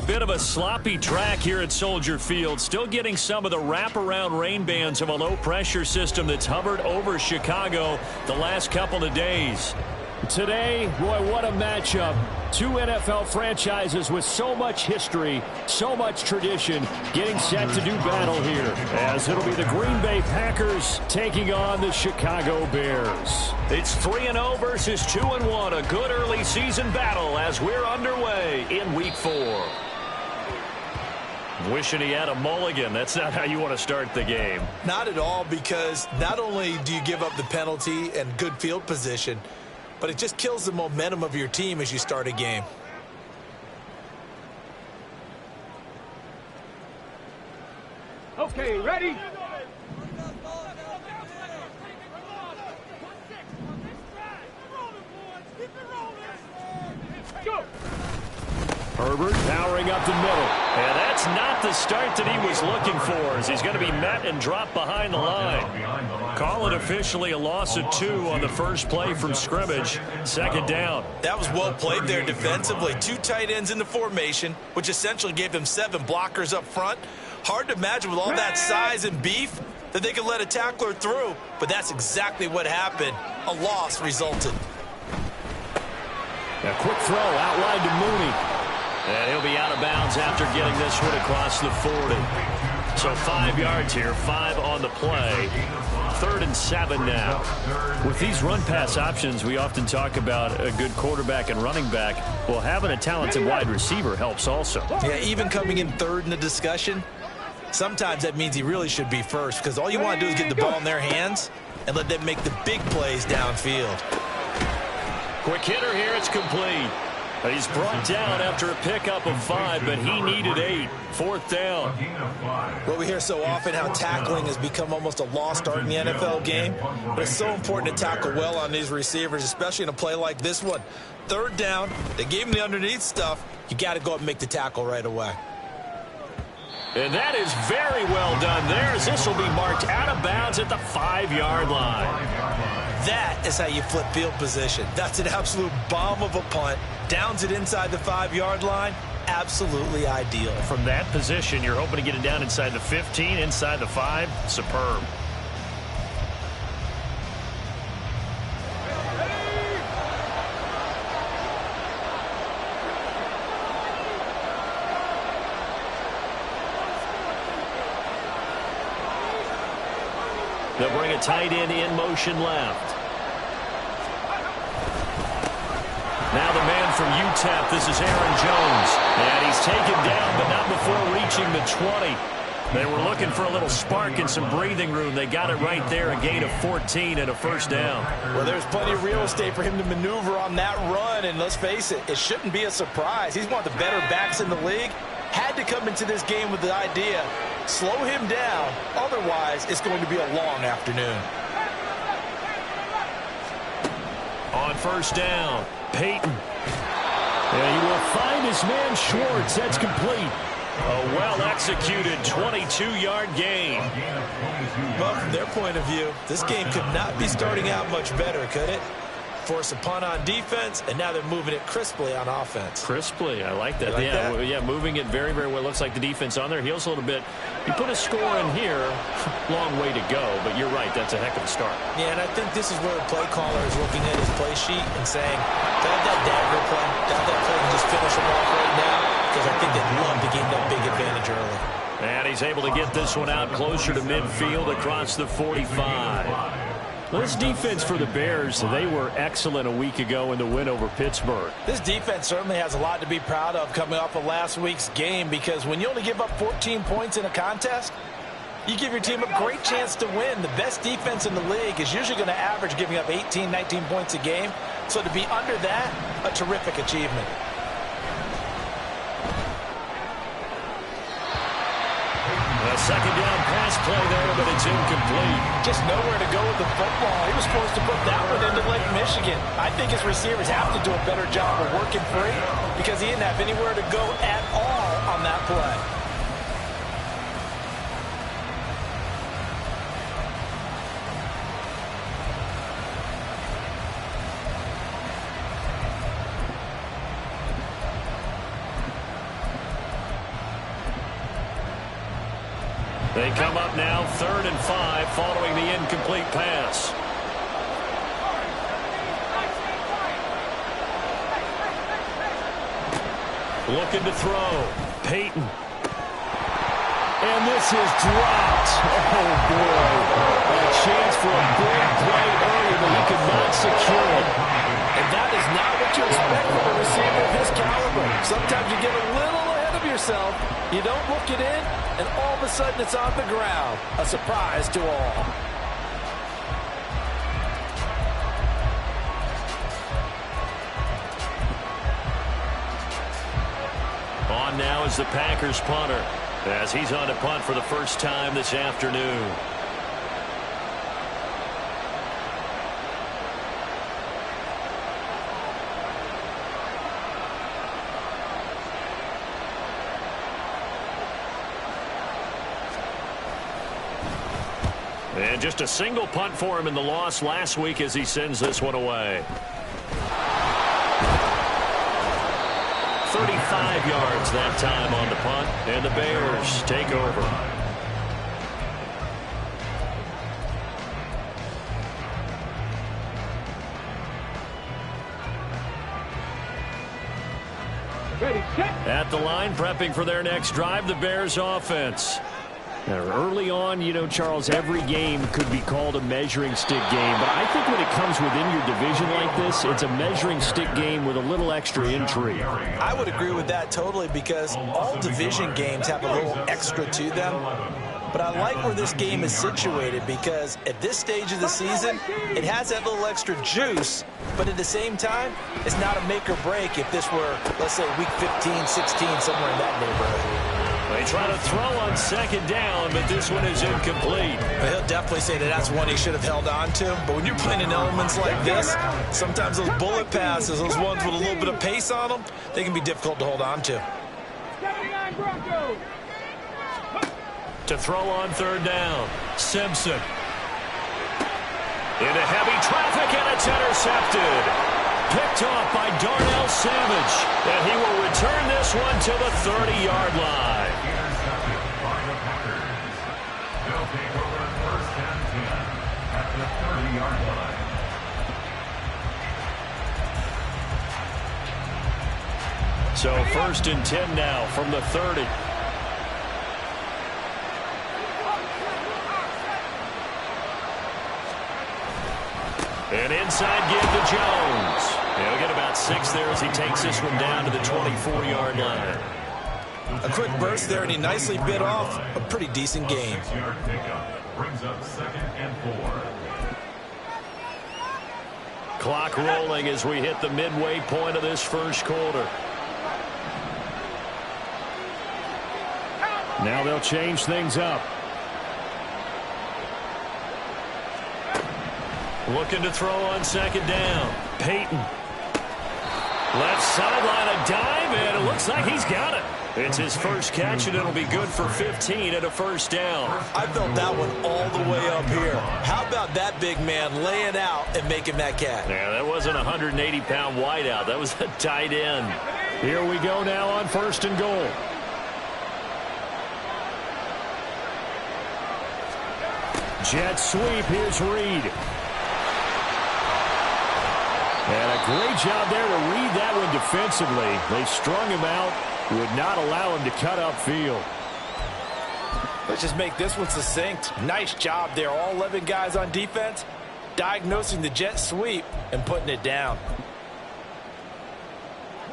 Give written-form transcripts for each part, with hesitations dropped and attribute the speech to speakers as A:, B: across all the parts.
A: bit of a sloppy track here at Soldier Field. Still getting some of the wraparound rain bands of a low-pressure system that's hovered over Chicago the last couple of days.
B: Today, Roy, what a matchup. Two NFL franchises with so much history, so much tradition, getting set to do battle here. As it'll be the Green Bay Packers taking on the Chicago Bears.
A: It's 3-0 versus 2-1. A good early season battle as we're underway in Week 4. Wishing he had a mulligan. That's not how you want to start the game.
C: Not at all, because not only do you give up the penalty and good field position, but it just kills the momentum of your team as you start a game.
B: Okay, ready? Go! Herbert powering up the middle.
A: And that's not the start that he was looking for, as he's going to be met and dropped behind the line. Call it officially a loss of 2 on the first play from scrimmage. Second down.
C: That was well played there defensively. 2 tight ends in the formation, which essentially gave them 7 blockers up front. Hard to imagine with all that size and beef that they could let a tackler through, but that's exactly what happened. A loss resulted.
B: A quick throw outlined to Mooney.
A: And he'll be out of bounds after getting this one across the 40. So 5 yards here, 5 on the play. 3rd and 7 now.
B: With these run-pass options, we often talk about a good quarterback and running back. Well, having a talented wide receiver helps also.
C: Yeah, even coming in 3rd in the discussion, sometimes that means he really should be first, because all you want to do is get the ball in their hands and let them make the big plays downfield.
A: Quick hitter here, it's complete. He's brought down after a pickup of 5, but he needed 8. 4th down.
C: Well, we hear so often how tackling has become almost a lost art in the NFL game, but it's so important to tackle well on these receivers, especially in a play like this one. 3rd down, they gave him the underneath stuff. You got to go up and make the tackle right away.
A: And that is very well done there, as this will be marked out of bounds at the 5-yard line.
C: That is how you flip field position. That's an absolute bomb of a punt. Downs it inside the 5-yard line. Absolutely ideal.
A: From that position, you're hoping to get it down inside the 15, inside the 5. Superb. They'll bring a tight end in motion left. Now the man from UTEP, this is Aaron Jones. And he's taken down, but not before reaching the 20. They were looking for a little spark and some breathing room. They got it right there, a gain of 14 and a 1st down.
C: Well, there's plenty of real estate for him to maneuver on that run, and let's face it, it shouldn't be a surprise. He's one of the better backs in the league. Had to come into this game with the idea, slow him down, otherwise it's going to be a long afternoon.
A: On 1st down, Peyton.
B: And he will find his man Schwartz. That's complete.
A: A well-executed 22-yard gain.
C: Well, from their point of view, this game could not be starting out much better, could it? Force a punt on defense, and now they're moving it crisply on offense.
A: Crisply, I like that.
C: Yeah,
A: moving it very, very well. Looks like the defense on their heels a little bit. You put a score in here, long way to go, but you're right, that's a heck of a start.
C: Yeah, and I think this is where the play caller is looking at his play sheet and saying, got that dagger play, got that play and just finish him off right now, because I think they'd love to gain that big advantage early.
A: And he's able to get this one out closer to midfield across the 45.
B: Well, this defense for the Bears, they were excellent a week ago in the win over Pittsburgh.
C: This defense certainly has a lot to be proud of coming off of last week's game, because when you only give up 14 points in a contest, you give your team a great chance to win. The best defense in the league is usually going to average giving up 18, 19 points a game. So to be under that, a terrific achievement.
A: A 2nd down pass play there, but it's incomplete.
C: Just nowhere to go with the football. He was supposed to put that one into Lake Michigan. I think his receivers have to do a better job of working free, because he didn't have anywhere to go at all on that play.
A: They come up now 3rd and 5 following the incomplete pass. Looking to throw. Peyton.
B: And this is dropped. Oh, boy. A chance for a big play early, but he could not secure it.
C: And that is not what you expect from a receiver of his caliber. Sometimes you get a little ahead of yourself. You don't look it in, and all of a sudden it's on the ground. A surprise to all.
A: On now is the Packers punter, as he's on to punt for the first time this afternoon. And just a single punt for him in the loss last week as he sends this one away. 35 yards that time on the punt, and the Bears take over. At the line, prepping for their next drive, the Bears offense.
B: Now, early on, you know, Charles, every game could be called a measuring stick game. But I think when it comes within your division like this, it's a measuring stick game with a little extra intrigue.
C: I would agree with that totally, because all division games have a little extra to them. But I like where this game is situated, because at this stage of the season, it has that little extra juice. But at the same time, it's not a make or break if this were, let's say, week 15, 16, somewhere in that neighborhood.
A: They try to throw on 2nd down, but this one is incomplete.
C: He'll definitely say that that's one he should have held on to. But when you're playing in elements like this, sometimes those bullet passes, those ones with a little bit of pace on them, they can be difficult to hold on to.
A: To throw on 3rd down, Simpson. Into heavy traffic, and it's intercepted. Picked off by Darnell Savage, and he will return this one to the 30-yard line.
D: They'll take over 1st and 10 at the 30-yard line.
A: So 1st and 10 now from the 30. An inside give to Jones. He'll get about 6 there as he takes this one down to the 24-yard line.
C: A quick burst there, and he nicely bit off a pretty decent game.
D: 6-yard pickup brings up 2nd and 4.
A: Clock rolling as we hit the midway point of this first quarter.
B: Now they'll change things up.
A: Looking to throw on 2nd down. Peyton. Left sideline, a dive, and it looks like he's got it. It's his first catch, and it'll be good for 15 and a 1st down.
C: I felt that one all the way up here. How about that big man laying out and making that catch?
A: Yeah, that wasn't a 180-pound wideout. That was a tight end.
B: Here we go now on 1st and goal. Jet sweep. Here's Reed. And a great job there to read that one defensively. They strung him out, would not allow him to cut upfield.
C: Let's just make this one succinct. Nice job there. All 11 guys on defense diagnosing the jet sweep and putting it down.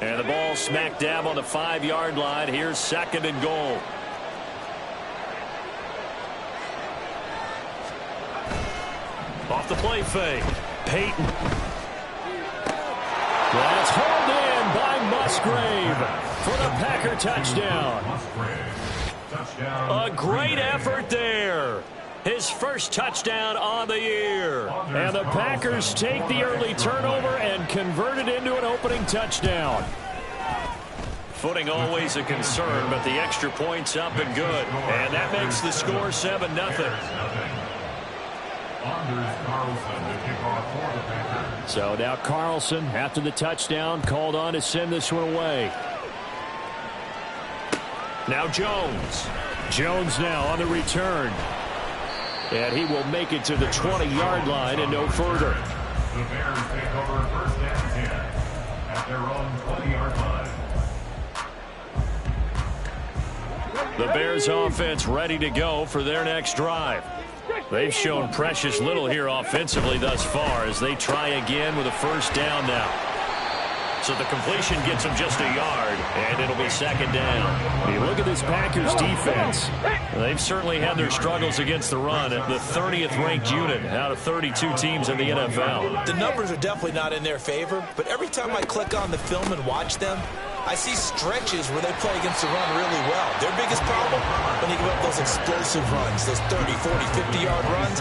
A: And the ball smack dab on the 5-yard line. Here's 2nd and goal. Off the play fake. Peyton.
B: That's hauled in by Musgrave for the Packer touchdown.
A: A great effort there. His first touchdown on the year.
B: And the Packers take the early turnover and convert it into an opening touchdown.
A: Footing always a concern, but the extra point's up and good. And that makes the score 7-0.
B: So now Carlson, after the touchdown, called on to send this one away.
A: Now Jones.
B: Jones now on the return. And he will make it to the 20-yard line and no further.
D: The Bears take over first and 10 at their own 20-yard line.
A: The Bears offense ready to go for their next drive. They've shown precious little here offensively thus far as they try again with a first down now. So the completion gets them just a yard, and it'll be second down.
B: You look at this Packers defense.
A: They've certainly had their struggles against the run, the 30th ranked unit out of 32 teams in the NFL.
C: The numbers are definitely not in their favor, but every time I click on the film and watch them, I see stretches where they play against the run really well. Their biggest problem, when you give up those explosive runs, those 30, 40, 50-yard runs,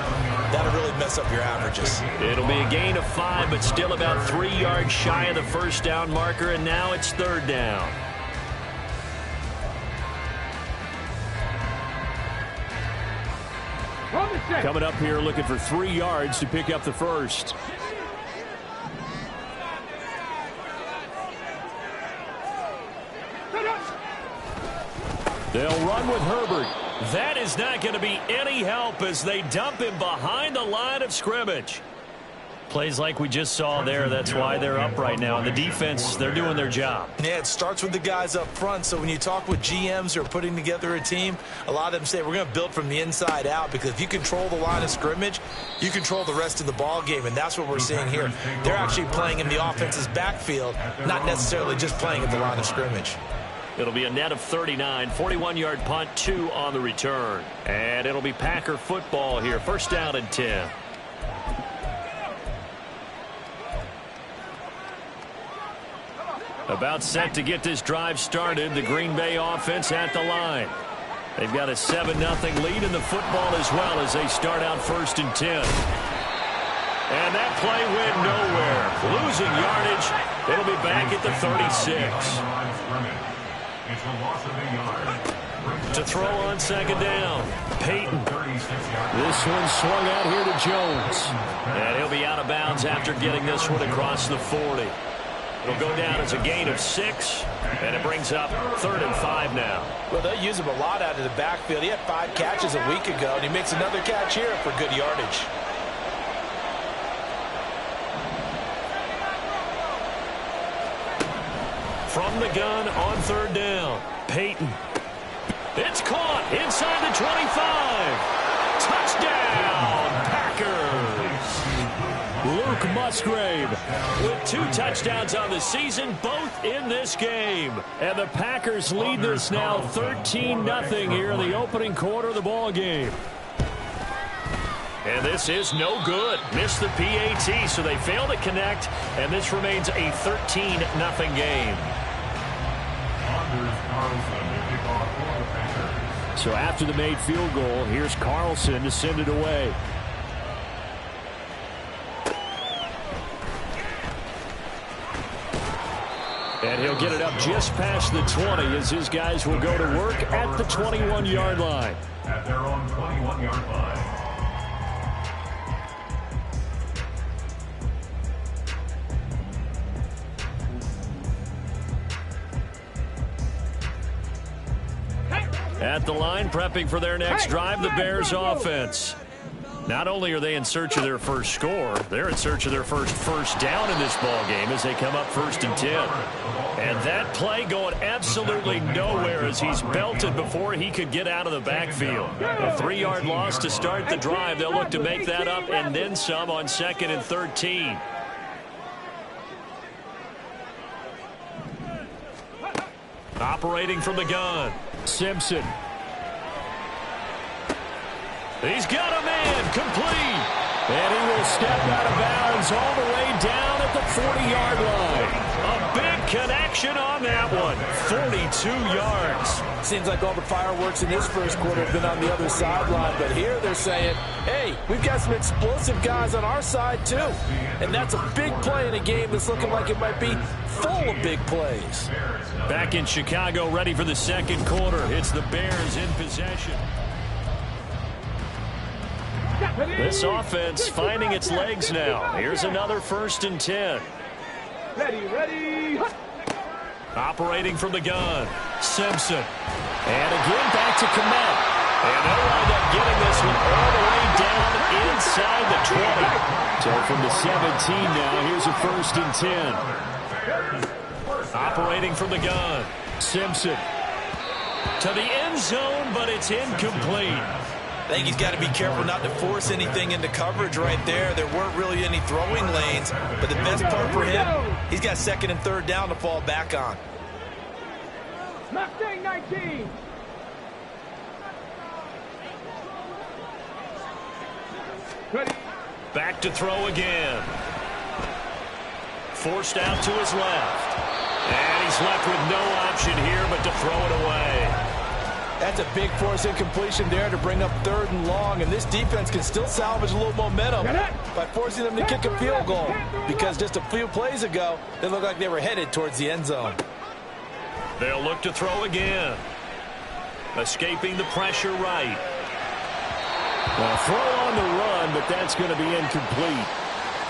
C: that'll really mess up your averages.
A: It'll be a gain of 5, but still about 3 yards shy of the first down marker, and now it's third down.
B: Coming up here looking for 3 yards to pick up the first. They'll run with Herbert.
A: That is not going to be any help as they dump him behind the line of scrimmage. Plays like we just saw there, that's why they're up right now. And the defense, they're doing their job.
C: Yeah, it starts with the guys up front. So when you talk with GMs who are putting together a team, a lot of them say we're going to build from the inside out, because if you control the line of scrimmage, you control the rest of the ball game, and that's what we're seeing here. They're actually playing in the offense's backfield, not necessarily just playing at the line of scrimmage.
A: It'll be a net of 39, 41-yard punt, 2 on the return. And it'll be Packer football here, first down and 10. About set to get this drive started, the Green Bay offense at the line. They've got a 7-0 lead in the football as well as they start out first and 10. And that play went nowhere. Losing yardage. It'll be back at the 36.
D: It's a loss of a yard.
A: To throw on second down, Peyton.
B: This one swung out here to Jones.
A: And he'll be out of bounds after getting this one across the 40. It'll go down as a gain of 6, and it brings up 3rd and 5 now.
C: Well, they use him a lot out of the backfield. He had 5 catches a week ago, and he makes another catch here for good yardage.
A: From the gun on 3rd down, Peyton. It's caught inside the 25. Touchdown, Packers.
B: Luke Musgrave
A: with 2 touchdowns on the season, both in this game.
B: And the Packers lead this now 13-0 here in the opening quarter of the ball game.
A: And this is no good. Missed the PAT, so they fail to connect, and this remains a 13-0 game.
B: So after the made field goal, here's Carlson to send it away. And he'll get it up just past the 20 as his guys will go to work at the 21-yard line.
D: At their own 21-yard line.
A: At the line, prepping for their next drive, the Bears offense. Not only are they in search of their first score, they're in search of their first down in this ball game as they come up 1st and 10. And that play going absolutely nowhere as he's belted before he could get out of the backfield. A 3-yard loss to start the drive. They'll look to make that up and then some on 2nd and 13. Operating from the gun,
B: Simpson.
A: He's got a man, complete.
B: And he will step out of bounds all the way down at the 40-yard line.
A: A big connection on that one, 42 yards.
C: Seems like all the fireworks in this first quarter have been on the other sideline, but here they're saying, hey, we've got some explosive guys on our side too. And that's a big play in a game that's looking like it might be full of big plays.
A: Back in Chicago, ready for the second quarter. It's the Bears in possession. This offense finding its legs now. Here's another 1st and 10.
E: Ready.
A: Operating from the gun, Simpson. And again back to Kmet. And they'll wind up getting this one all the way down inside the 20.
B: So from the 17 now, here's a 1st and 10.
A: Operating from the gun. Simpson. To the end zone, but it's incomplete.
C: I think he's got to be careful not to force anything into coverage right there. There weren't really any throwing lanes, but the best part for him, he's got 2nd and 3rd down to fall back on.
E: Mustang 19. Ready.
A: Back to throw again. Forced out to his left. And he's left with no option here but to throw it away.
C: That's a big force incompletion there to bring up 3rd and long, and this defense can still salvage a little momentum by forcing them to kick a field goal, because just a few plays ago, they looked like they were headed towards the end zone.
A: They'll look to throw again. Escaping the pressure right.
B: Well, throw on the run, but that's going to be incomplete.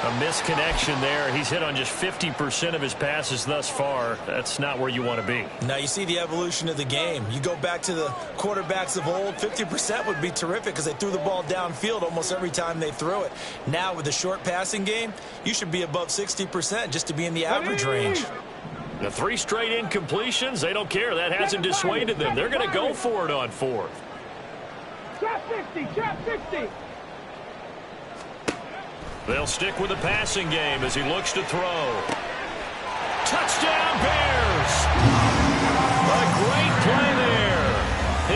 A: A misconnection there. He's hit on just 50% of his passes thus far. That's not where you want to be.
C: Now you see the evolution of the game. You go back to the quarterbacks of old, 50% would be terrific because they threw the ball downfield almost every time they threw it. Now with the short passing game, you should be above 60% just to be in the average range.
A: The 3 straight incompletions, they don't care. That hasn't dissuaded them. They're going to go for it on 4th.
E: Trap 60, trap 60.
A: They'll stick with the passing game as he looks to throw. Touchdown, Bears! A great play there.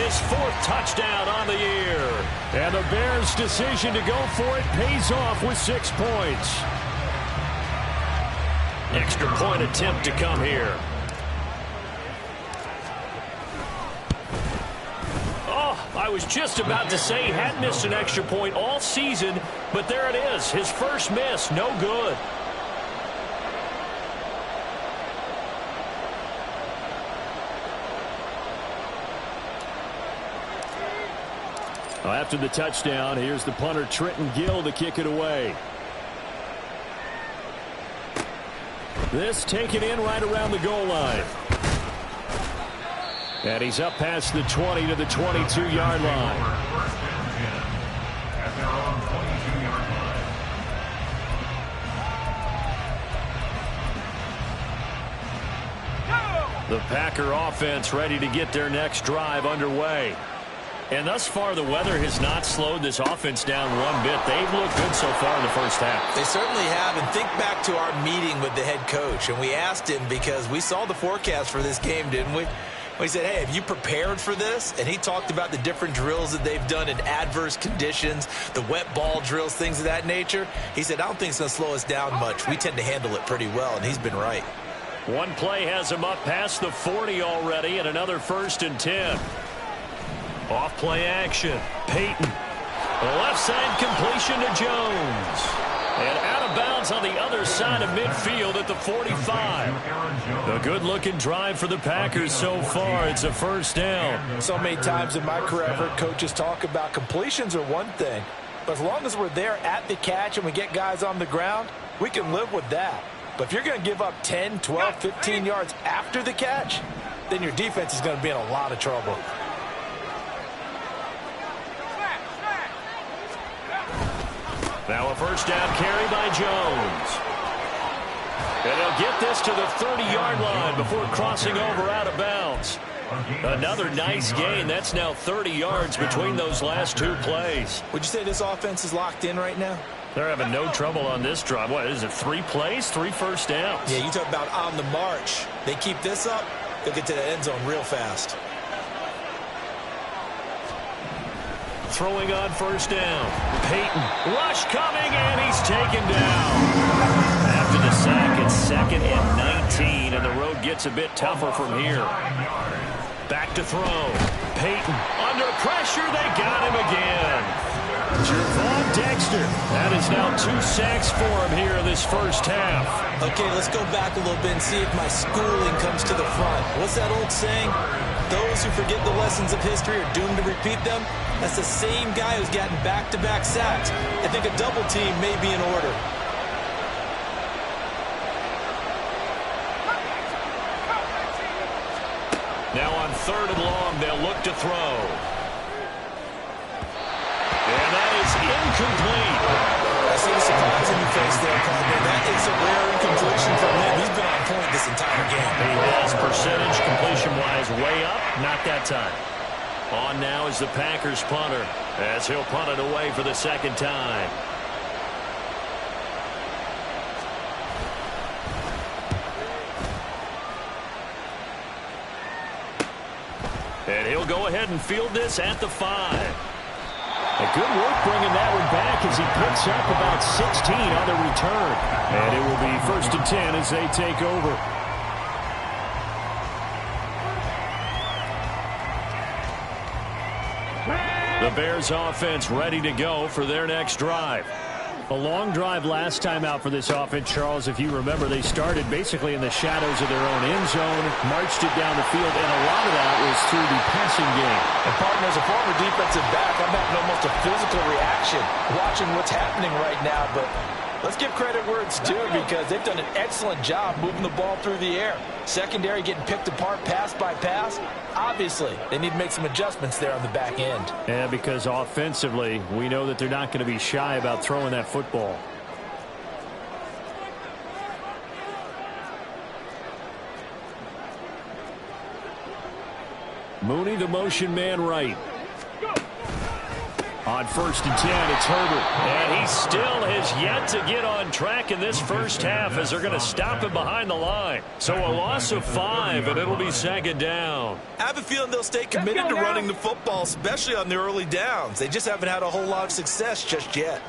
A: His 4th touchdown on the year.
B: And the Bears' decision to go for it pays off with 6 points.
A: Extra point attempt to come here. I was just about to say he hadn't missed an extra point all season, but there it is. His first miss, no good.
B: Well, after the touchdown, here's the punter Trenton Gill to kick it away. This taken in right around the goal line. And he's up past the 20 to the 22-yard line.
D: At their own 22-yard line.
A: The Packer offense ready to get their next drive underway. And thus far, the weather has not slowed this offense down one bit. They've looked good so far in the first half.
C: They certainly have, and think back to our meeting with the head coach, and we asked him because we saw the forecast for this game, didn't we? We said, hey, have you prepared for this? And he talked about the different drills that they've done in adverse conditions, the wet ball drills, things of that nature. He said, I don't think it's going to slow us down much. We tend to handle it pretty well, and he's been right.
A: One play has him up past the 40 already, and another 1st and 10. Off play action. Peyton. Left side completion to Jones. And out of bounds on the other side of midfield at the 45. A good-looking drive for the Packers so far. It's a 1st down.
C: So many times in my career, I've heard coaches talk about completions are one thing. But as long as we're there at the catch and we get guys on the ground, we can live with that. But if you're going to give up 10, 12, 15 yards after the catch, then your defense is going to be in a lot of trouble.
A: Now a 1st down carry by Jones. And he'll get this to the 30-yard line before crossing over out of bounds. Another nice gain. That's now 30 yards between those last 2 plays.
C: Would you say this offense is locked in right now?
A: They're having no trouble on this drive. What is it, 3 plays, 3 first downs?
C: Yeah, you talk about on the march. They keep this up, they'll get to the end zone real fast.
A: Throwing on 1st down. Peyton. Rush coming, and he's taken down. After the sack, it's 2nd and 19, and the road gets a bit tougher from here. Back to throw. Peyton. Under pressure, they got him again. Gervon Dexter. That is now 2 sacks for him here in this first half.
C: Okay, let's go back a little bit and see if my schooling comes to the front. What's that old saying? Those who forget the lessons of history are doomed to repeat them. That's the same guy who's gotten back-to-back sacks. I think a double team may be in order.
A: Now on 3rd and long. They'll look to throw. And that is incomplete.
C: I see the surprise in your face there, partner. That is a rare incompletion from him. He's been on point this entire game.
A: He has percentage completion-wise way up. Not that time. On now is the Packers punter as he'll punt it away for the 2nd time. And he'll go ahead and field this at the 5.
B: A good work bringing that one back as he picks up about 16 on the return. And it will be 1st and 10 as they take over.
A: The Bears offense ready to go for their next drive.
B: A long drive last time out for this offense, Charles. If you remember, they started basically in the shadows of their own end zone, marched it down the field, and a lot of that was through the passing game.
C: And, partner, as a former defensive back, I'm having almost a physical reaction watching what's happening right now. But let's give credit where it's due because they've done an excellent job moving the ball through the air. Secondary getting picked apart pass by pass. Obviously, they need to make some adjustments there on the back end.
B: Yeah, because offensively, we know that they're not going to be shy about throwing that football. Mooney, the motion man right. On 1st and 10, it's Herbert.
A: And he still has yet to get on track in this first half as they're going to stop him behind the line. So a loss of 5, and it'll be 2nd down.
C: I have a feeling they'll stay committed to running the football, especially on the early downs. They just haven't had a whole lot of success just yet.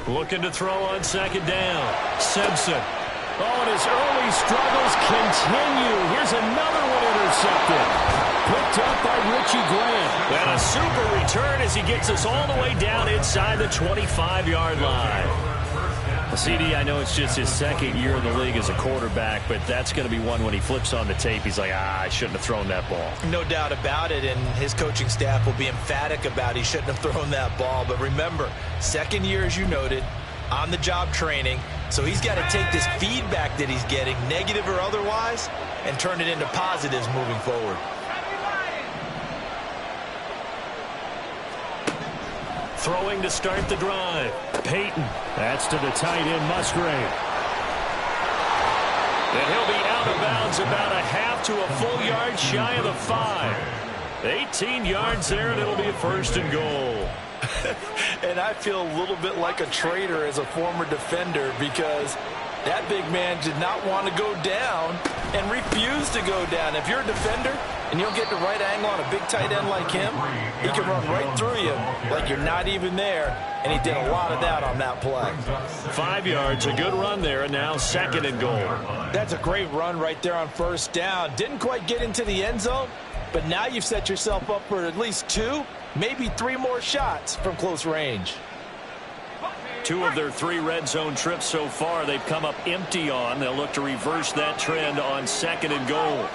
A: Looking to throw on 2nd down. Simpson.
B: Oh, and his early struggles continue. Here's another one intercepted. Picked up by Richie Grant.
A: And a super return as he gets us all the way down inside the 25-yard line. CD, I know it's just his 2nd year in the league as a quarterback, but that's going to be one when he flips on the tape. He's like, I shouldn't have thrown that ball.
C: No doubt about it, and his coaching staff will be emphatic about he shouldn't have thrown that ball. But remember, 2nd year, as you noted, on-the-job training. So he's got to take this feedback that he's getting, negative or otherwise, and turn it into positives moving forward.
A: Throwing to start the drive. Peyton.
B: That's to the tight end, Musgrave.
A: And he'll be out of bounds about a half to a full yard shy of the 5. 18 yards there, and it'll be a 1st and goal.
C: And I feel a little bit like a traitor as a former defender because that big man did not want to go down and refused to go down. If you're a defender and you don't get the right angle on a big tight end like him, he can run right through you like you're not even there, and he did a lot of that on that play.
A: 5 yards, a good run there, and now 2nd and goal.
C: That's a great run right there on 1st down. Didn't quite get into the end zone, but now you've set yourself up for at least 2, maybe 3 more shots from close range.
A: 2 of their 3 red zone trips so far they've come up empty on. They'll look to reverse that trend on 2nd and goal.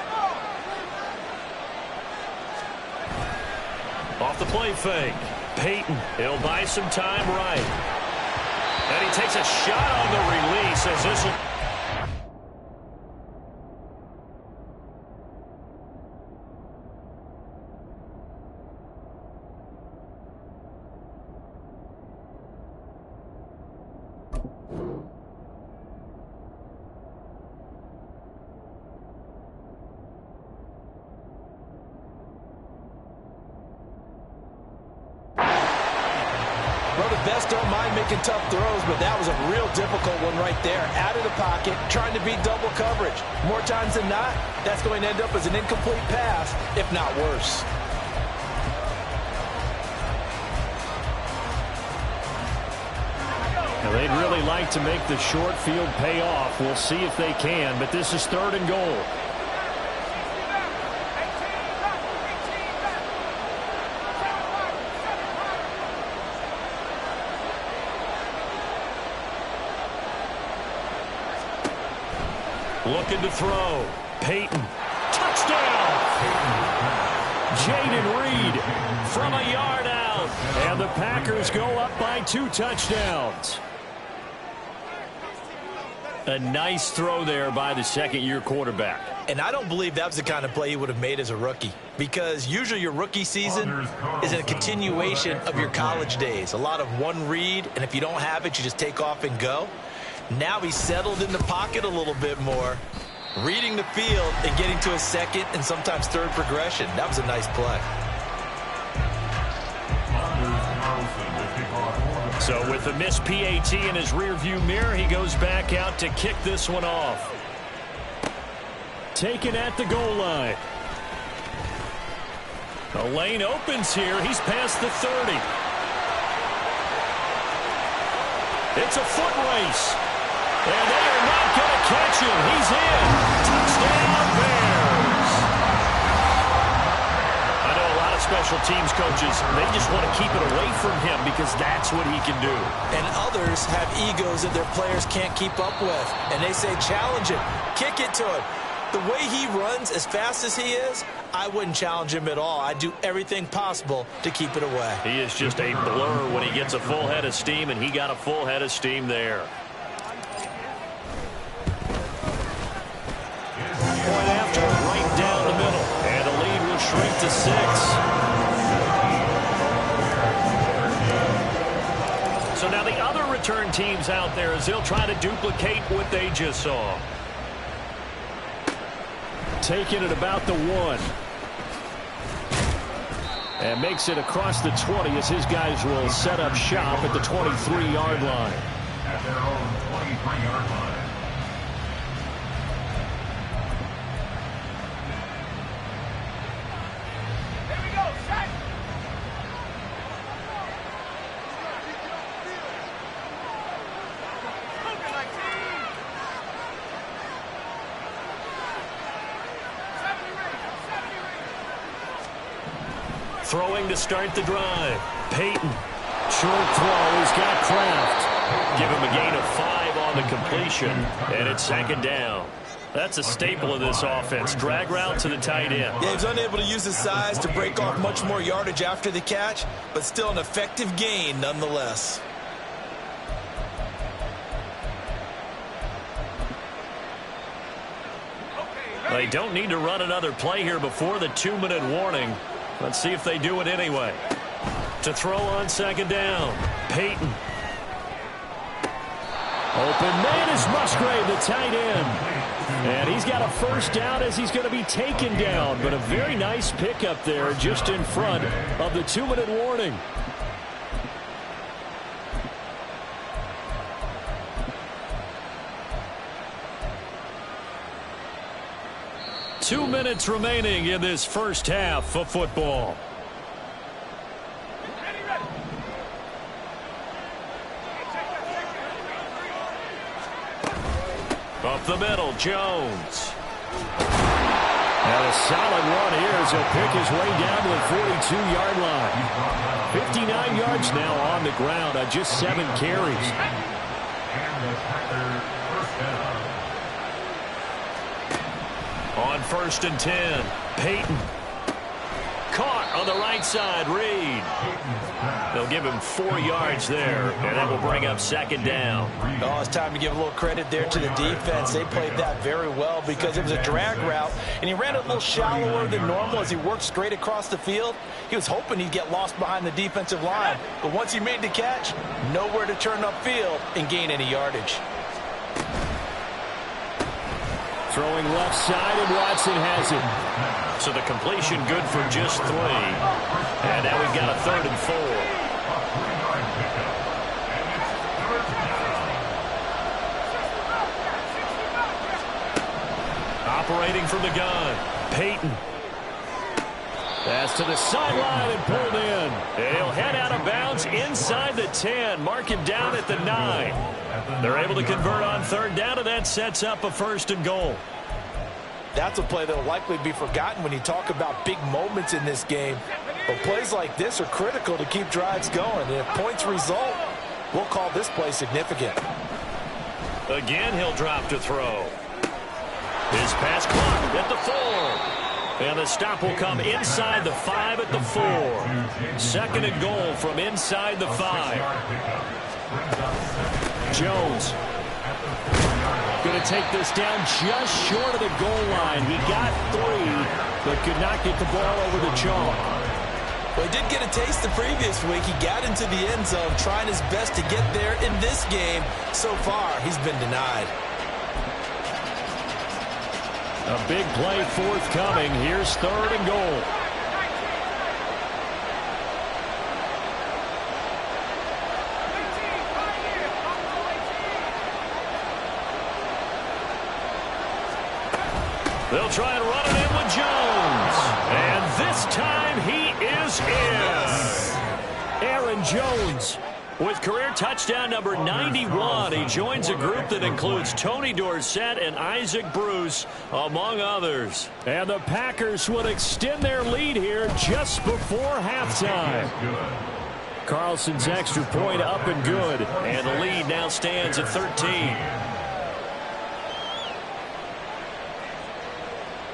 A: Off the play fake. Peyton, he'll buy some time right. And he takes a shot on the release as this will...
C: Best don't mind making tough throws, but that was a real difficult one right there. Out of the pocket, trying to beat double coverage. More times than not, that's going to end up as an incomplete pass, if not worse.
B: Now, they'd really like to make the short field pay off. We'll see if they can, but this is 3rd and goal.
A: Looking to throw. Peyton. Touchdown!
B: Jaden Reed from a yard out. And the Packers go up by 2 touchdowns. A nice throw there by the second-year quarterback.
C: And I don't believe that was the kind of play he would have made as a rookie, because usually your rookie season is a continuation of your college days. A lot of one read, and if you don't have it, you just take off and go. Now he's settled in the pocket a little bit more, reading the field and getting to a second and sometimes third progression. That was a nice play.
A: So with the missed PAT in his rearview mirror, he goes back out to kick this one off.
B: Taken at the goal line.
A: The lane opens here. He's past the 30. It's a foot race. And they are not going to catch him. He's in. Touchdown, Bears. I know a lot of special teams coaches, they just want to keep it away from him because that's what he can do.
C: And others have egos that their players can't keep up with. And they say, challenge it. Kick it to him. The way he runs as fast as he is, I wouldn't challenge him at all. I'd do everything possible to keep it away.
A: He is just a blur when he gets a full head of steam, and he got a full head of steam there. Point after, right down the middle. And the lead will shrink to 6. So now the other return teams out there as they'll try to duplicate what they just saw.
B: Taking it about the 1. And makes it across the 20 as his guys will set up shop at the 23-yard line.
D: At their own 23-yard line.
E: Here we go, set.
A: Throwing to start the drive. Peyton. Short throw. He's got Kraft. Give him a gain of 5 on the completion. And it's second down. That's a staple of this offense. Drag route to the tight end.
C: Yeah, he's unable to use his size to break off much more yardage after the catch, but still an effective gain nonetheless.
A: They don't need to run another play here before the 2-minute warning. Let's see if they do it anyway. To throw on second down. Peyton.
B: Open man is Musgrave, the tight end. And he's got a first down as he's going to be taken down. But a very nice pickup there just in front of the 2-minute warning.
A: Two minutes remaining in this first half of football. Up the middle, Jones.
B: And a solid run here as he'll pick his way down to the 42-yard line. 59 yards now on the ground on just 7 carries.
D: And the Packers first down.
A: On 1st and 10, Peyton. Caught on the right side, Reed. They'll give him 4 yards there, and that will bring up second down.
C: Oh, it's time to give a little credit there to the defense. They played that very well because it was a drag route, and he ran it a little shallower than normal as he worked straight across the field. He was hoping he'd get lost behind the defensive line, but once he made the catch, nowhere to turn upfield and gain any yardage.
B: Throwing left side, and Watson has it.
A: So the completion good for just 3. And now we've got a 3rd and 4. Operating from the gun, Peyton.
B: Pass to the sideline and pulled in.
A: And he'll head out of bounds inside the 10. Mark him down at the 9. They're able to convert on 3rd down, and that sets up a 1st and goal.
C: That's a play that will likely be forgotten when you talk about big moments in this game. But plays like this are critical to keep drives going. And if points result, we'll call this play significant.
A: Again, he'll drop to throw. His pass caught at the 4. And the stop will come inside the 5 at the 4. 2nd and goal from inside the 5.
B: Jones going to take this down just short of the goal line. He got 3, but could not get the ball over the chalk.
C: Well, he did get a taste the previous week. He got into the end zone trying his best to get there in this game. So far, he's been denied.
B: A big play forthcoming. Here's 3rd and goal. They'll try and run it in with Jones. And this time he is in. Aaron Jones with career touchdown number 91. He joins a group that includes Tony Dorsett and Isaac Bruce, among others. And the Packers would extend their lead here just before halftime. Carlson's extra point up and good. And the lead now stands at 13.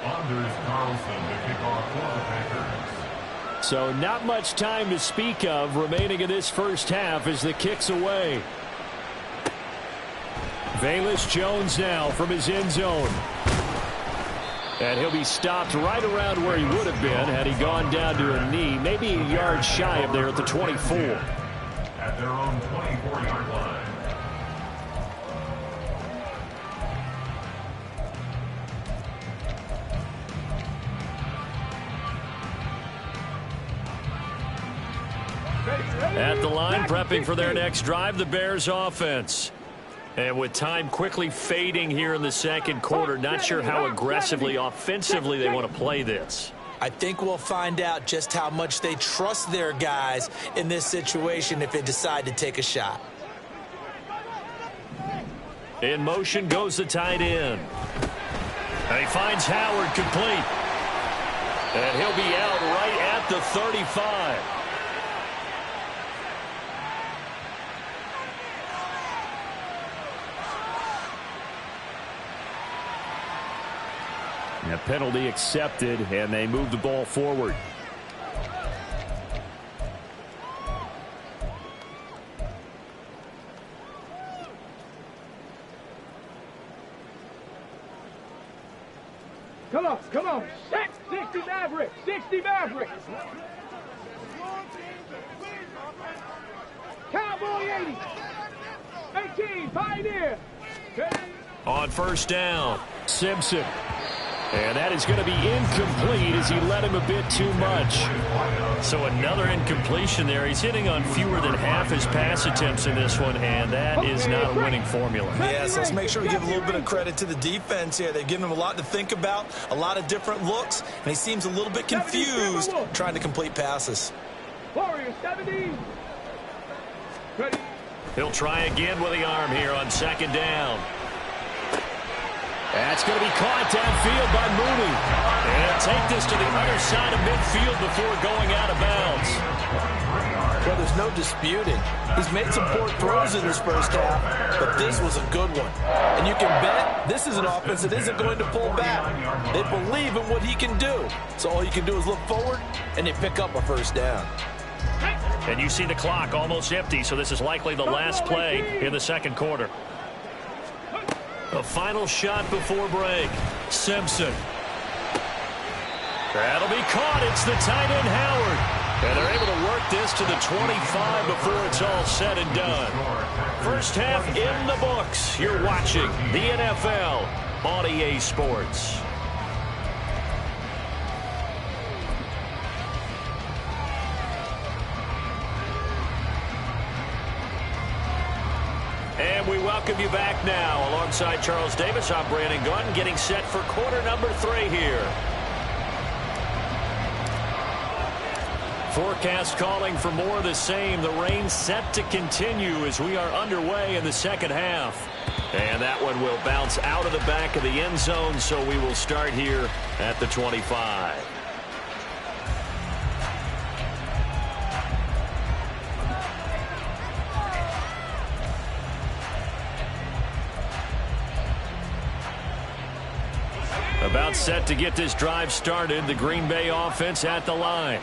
D: Anders Carlson to kick off for the Packers.
B: So not much time to speak of remaining in this first half as the kick's away. Velus Jones now from his end zone. And he'll be stopped right around where he would have been had he gone down to a knee, maybe a yard shy of there at the 24.
D: At their own 24-yard line.
B: At the line, prepping for their next drive, the Bears offense. And with time quickly fading here in the second quarter, not sure how aggressively, offensively they want to play this.
C: I think we'll find out just how much they trust their guys in this situation if they decide to take a shot.
B: In motion goes the tight end. And he finds Howard complete. And he'll be out right at the 35. A penalty accepted, and they move the ball forward.
E: Come on. 60 Mavericks. 60 Mavericks. Cowboy 80. 18, Pioneer.
B: On first down, Simpson. And that is going to be incomplete as he led him a bit too much. So another incompletion there. He's hitting on fewer than half his pass attempts in this one, and that is not a winning formula.
C: Yes, let's make sure we give a little bit of credit to the defense here. They've given him a lot to think about, a lot of different looks, and he seems a little bit confused trying to complete passes.
E: Warriors 17. Ready.
B: He'll try again with the arm here on second down. That's going to be caught downfield by Mooney. And take this to the other side of midfield before going out of bounds.
C: Well, there's no disputing. He's made some poor throws in this first half, but this was a good one. And you can bet this is an offense that isn't going to pull back. They believe in what he can do. So all you can do is look forward, and they pick up a first down.
B: And you see the clock almost empty, so this is likely the last play in the second quarter. A final shot before break. Simpson. That'll be caught. It's the tight end, Howard. And they're able to work this to the 25 before it's all said and done. First half in the books. You're watching the NFL on EA Sports. And we welcome you back now. Alongside Charles Davis, I'm Brandon Gunn, getting set for quarter number 3 here. Forecast calling for more of the same. The rain set to continue as we are underway in the second half. And that one will bounce out of the back of the end zone, so we will start here at the 25. About set to get this drive started. The Green Bay offense at the line.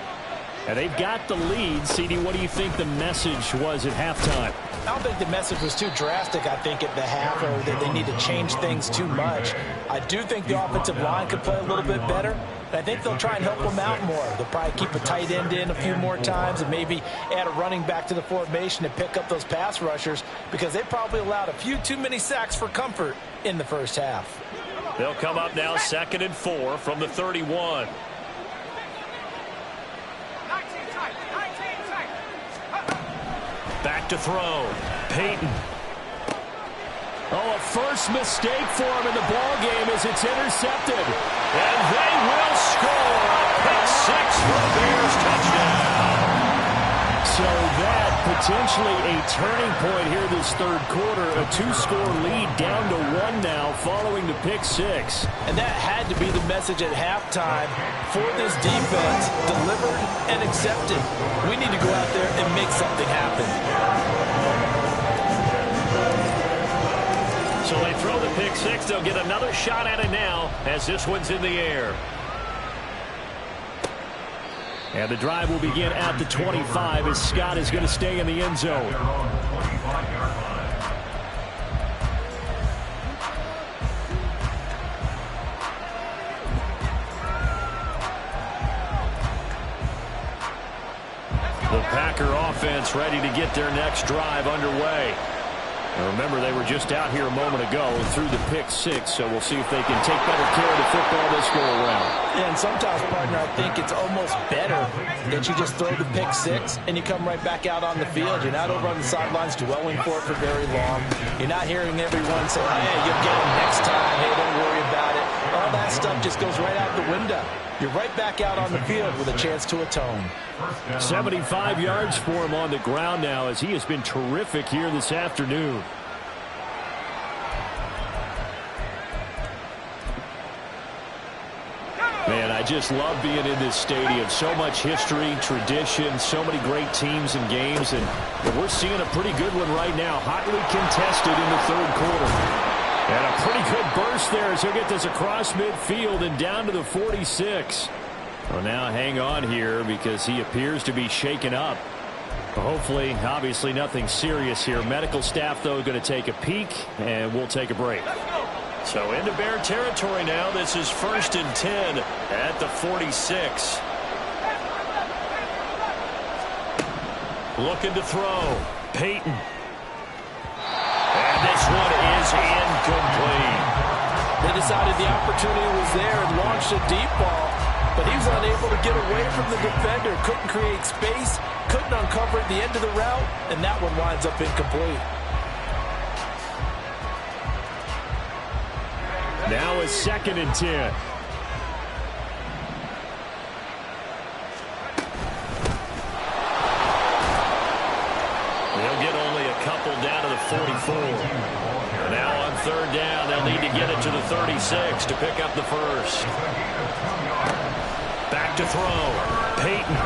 B: And they've got the lead. CD, what do you think the message was at halftime?
C: I don't think the message was too drastic, I think, at the half, or that they need to change things too much. I do think the offensive line could play a little bit better. And I think they'll try and help them out more. They'll probably keep a tight end in a few more times and maybe add a running back to the formation to pick up those pass rushers, because they probably allowed a few too many sacks for comfort in the first half.
A: They'll come up now 2nd and 4 from the 31. Back to throw. Peyton.
B: Oh, a first mistake for him in the ball game as it's intercepted.
A: And they will score. A pick six for the Bears. Touchdown.
B: So that potentially a turning point here this third quarter. A 2-score lead down to 1 now following the pick six.
C: And that had to be the message at halftime for this defense. Delivered and accepted. We need to go out there and make something happen.
A: So they throw the pick six. They'll get another shot at it now as this one's in the air.
B: And the drive will begin at the 25 as Scott is going to stay in the end zone.
A: The Packer offense ready to get their next drive underway. And remember, they were just out here a moment ago and threw the pick six, so we'll see if they can take better care of the football this go-around.
C: Yeah, and sometimes, partner, I think it's almost better that you just throw the pick six and you come right back out on the field. You're not over on the sidelines dwelling for it for very long. You're not hearing everyone say, hey, you'll get them next time. Hey, don't worry about it. All that stuff just goes right out the window. You're right back out on the field with a chance to atone.
B: 75 yards for him on the ground now as he has been terrific here this afternoon. Man, I just love being in this stadium. So much history, tradition, so many great teams and games, and we're seeing a pretty good one right now. Hotly contested in the third quarter. And a pretty good burst there as he'll get this across midfield and down to the 46. Well, now hang on here because he appears to be shaken up. Hopefully, obviously nothing serious here. Medical staff, though, going to take a peek, and we'll take a break.
A: So into Bear territory now. This is 1st and 10 at the 46. Looking to throw. Peyton. And this one is incomplete.
C: They decided the opportunity was there and launched a deep ball, but he was unable to get away from the defender. Couldn't create space, couldn't uncover at the end of the route, and that one winds up incomplete.
B: Now it's 2nd and 10.
A: They'll get only a couple down to the 44. Now on 3rd down, they'll need to get it to the 36 to pick up the first. Back to throw. Peyton.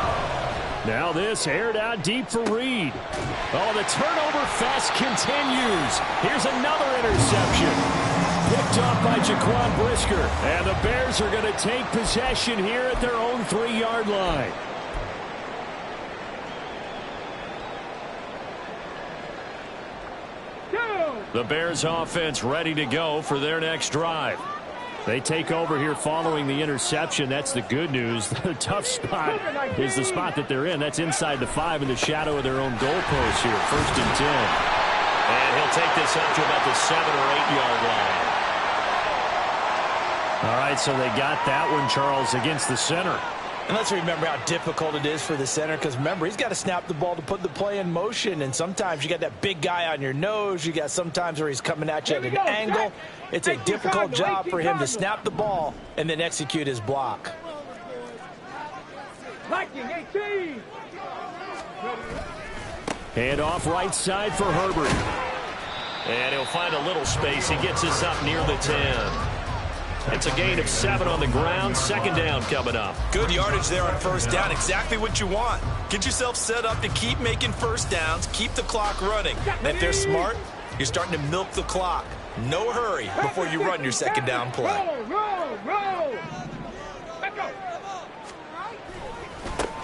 B: Now this aired out deep for Reed. Oh, the turnover fest continues. Here's another interception. Picked up by Jaquan Brisker. And the Bears are going to take possession here at their own 3-yard line.
A: The Bears offense ready to go for their next drive.
B: They take over here following the interception. That's the good news. The tough spot is the spot that they're in. That's inside the 5 in the shadow of their own goalpost here. 1st and 10.
A: And he'll take this up to about the 7 or 8-yard line.
B: All right, so they got that one, Charles, against the center.
C: And let's remember how difficult it is for the center, because remember, he's got to snap the ball to put the play in motion, and sometimes you got that big guy on your nose. You got sometimes where he's coming at you at an angle. It's a difficult job for him to snap the ball and then execute his block.
B: Hand off right side for Herbert.
A: And he'll find a little space. He gets us up near the 10. It's a gain of 7 on the ground. 2nd down coming up.
F: Good yardage there on 1st down. Exactly what you want. Get yourself set up to keep making 1st downs. Keep the clock running. And if they're smart, you're starting to milk the clock. No hurry before you run your 2nd down play.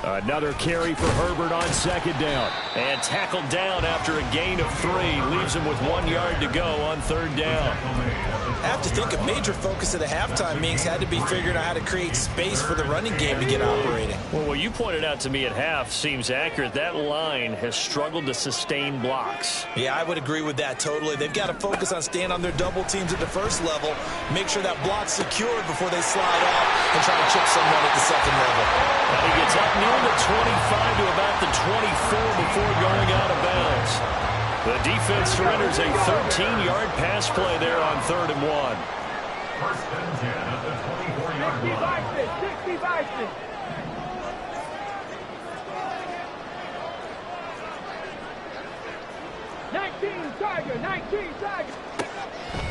B: Another carry for Herbert on second down.
A: And tackled down after a gain of 3. Leaves him with 1 yard to go on third down.
F: I have to think a major focus of the halftime meetings had to be figuring out how to create space for the running game to get operating.
A: Well, what you pointed out to me at half seems accurate. That line has struggled to sustain blocks.
F: Yeah, I would agree with that totally. They've got to focus on staying on their double teams at the first level, make sure that block's secured before they slide off and try to chip someone at the second level.
A: And he gets up near the 25 to about the 24 before going out of bounds. The defense surrenders a 13-yard pass play there on 3rd and 1.
D: First and 10 at the 24-yard line.
E: 60 Bison. 19 Tiger, 19 Tiger.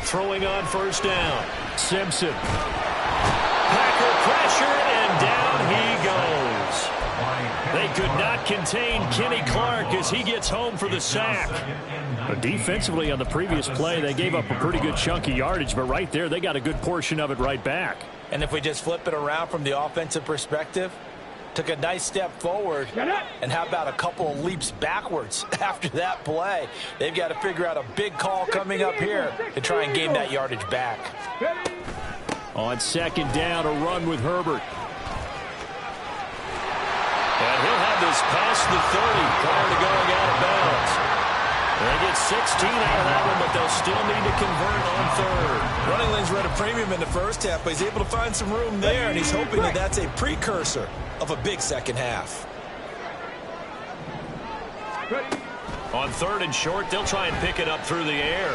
A: Throwing on first down. Simpson. Packer pressure, and down he goes. They could not contain Kenny Clark as he gets home for the sack.
B: Defensively on the previous play, they gave up a pretty good chunk of yardage, but right there, they got a good portion of it right back.
C: And if we just flip it around from the offensive perspective, took a nice step forward, and how about a couple of leaps backwards after that play? They've got to figure out a big call coming up here to try and gain that yardage back.
B: On second down, a run with Herbert.
A: And he'll have this past the 30 prior to going out of bounds. They get 16 out of that one, but they'll still need to convert on 3rd.
F: Running lanes were at a premium in the first half, but he's able to find some room there, and he's hoping that that's a precursor of a big second half.
A: On 3rd and short, they'll try and pick it up through the air.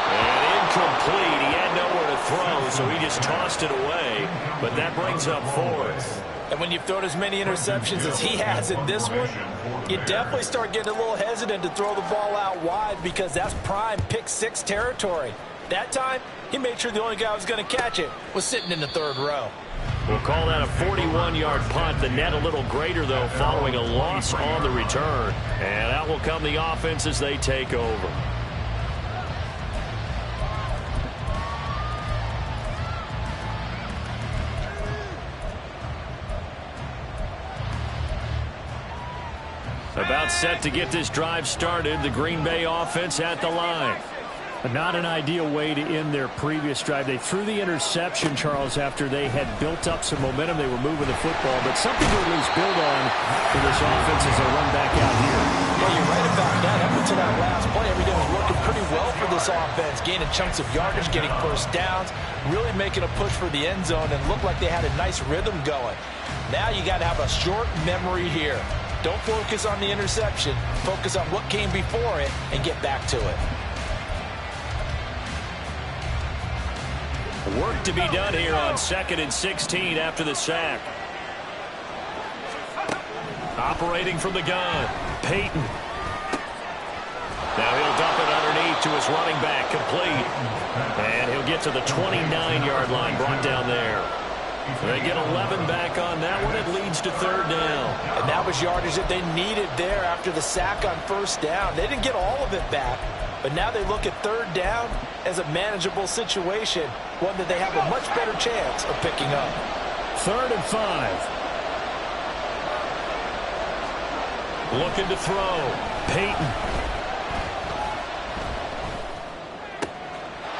A: And incomplete. He had nowhere to throw, so he just tossed it away. But that brings up 4th.
C: And when you've thrown as many interceptions as he has in this one, you definitely start getting a little hesitant to throw the ball out wide because that's prime pick 6 territory. That time, he made sure the only guy who was going to catch it was sitting in the 3rd row.
A: We'll call that a 41-yard punt. The net a little greater, though, following a loss on the return. And out will come the offense as they take over. About set to get this drive started. The Green Bay offense at the line.
B: Not an ideal way to end their previous drive. They threw the interception, Charles, after they had built up some momentum. They were moving the football, but something to at least build on for this offense as they run back out here.
C: Yeah, you're right about that. Up until that last play, everything was working pretty well for this offense. Gaining chunks of yardage, getting first downs, really making a push for the end zone, and looked like they had a nice rhythm going. Now you got to have a short memory here. Don't focus on the interception. Focus on what came before it and get back to it.
A: Work to be done here on 2nd and 16 after the sack. Operating from the gun, Peyton. Now he'll dump it underneath to his running back, complete. And he'll get to the 29-yard line, brought down there. They get 11 back on that one. It leads to 3rd down.
C: And that was yardage that they needed there after the sack on first down. They didn't get all of it back, but now they look at 3rd down as a manageable situation, one that they have a much better chance of picking up.
B: 3rd and 5.
A: Looking to throw. Peyton.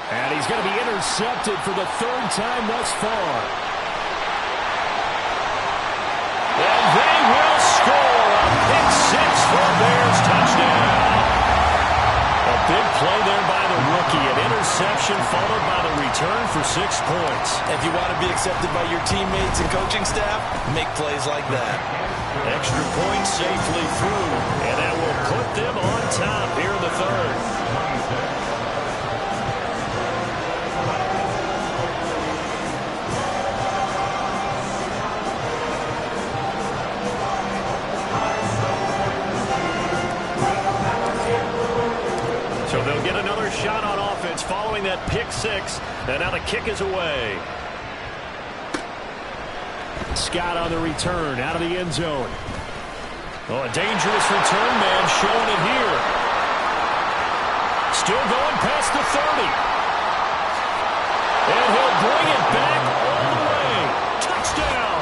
B: And he's going to be intercepted for the 3rd time thus far.
A: And they will score a pick 6 for a Bears touchdown. A big play there by the rookie. An interception followed by the return for 6 points.
C: If you want to be accepted by your teammates and coaching staff, make plays like that.
A: Extra point safely through, and that will put them on top here in the 3rd. So they'll get another shot on offense following that pick 6, and now the kick is away.
B: Scott on the return, out of the end zone.
A: Oh, a dangerous return man showing it here. Still going past the 30. And he'll bring it back all the way. Touchdown.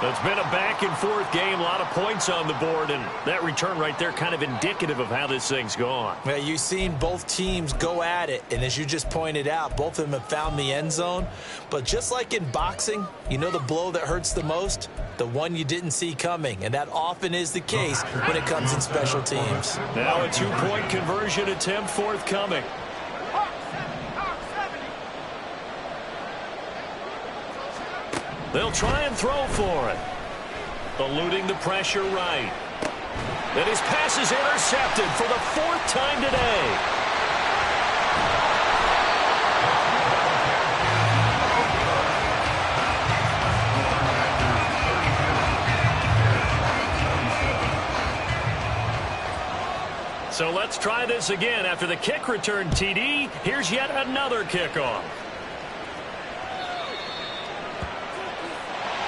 A: It's been a back-and-forth game, a lot of points on the board, and that return right there kind of indicative of how this thing's gone.
C: Well, you've seen both teams go at it, and as you just pointed out, both of them have found the end zone. But just like in boxing, you know the blow that hurts the most? The one you didn't see coming, and that often is the case when it comes in special teams.
A: Now a two-point conversion attempt forthcoming. They'll try and throw for it. Eluding the pressure right. And his pass is intercepted for the fourth time today. So let's try this again. After the kick return TD, here's yet another kickoff.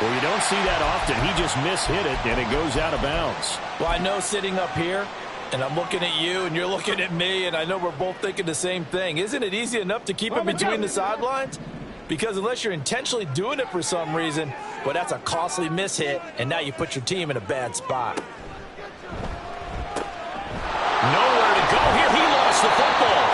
B: Well, you don't see that often. He just mishit it, and it goes out of bounds.
C: Well, I know sitting up here, and I'm looking at you, and you're looking at me, and I know we're both thinking the same thing. Isn't it easy enough to keep it between the sidelines? Because unless you're intentionally doing it for some reason, well, that's a costly mishit, and now you put your team in a bad spot.
A: Nowhere to go here. He lost the football.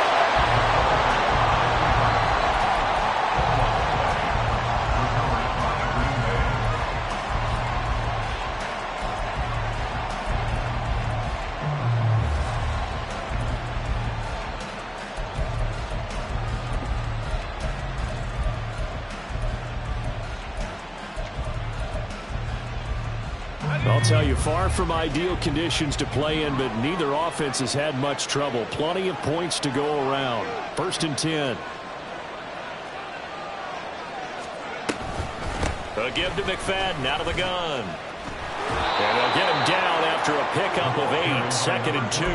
B: I'll tell you, far from ideal conditions to play in, but neither offense has had much trouble. Plenty of points to go around. 1st and 10.
A: A give to McFadden out of the gun. And they'll get him down after a pickup of 8. 2nd and 2.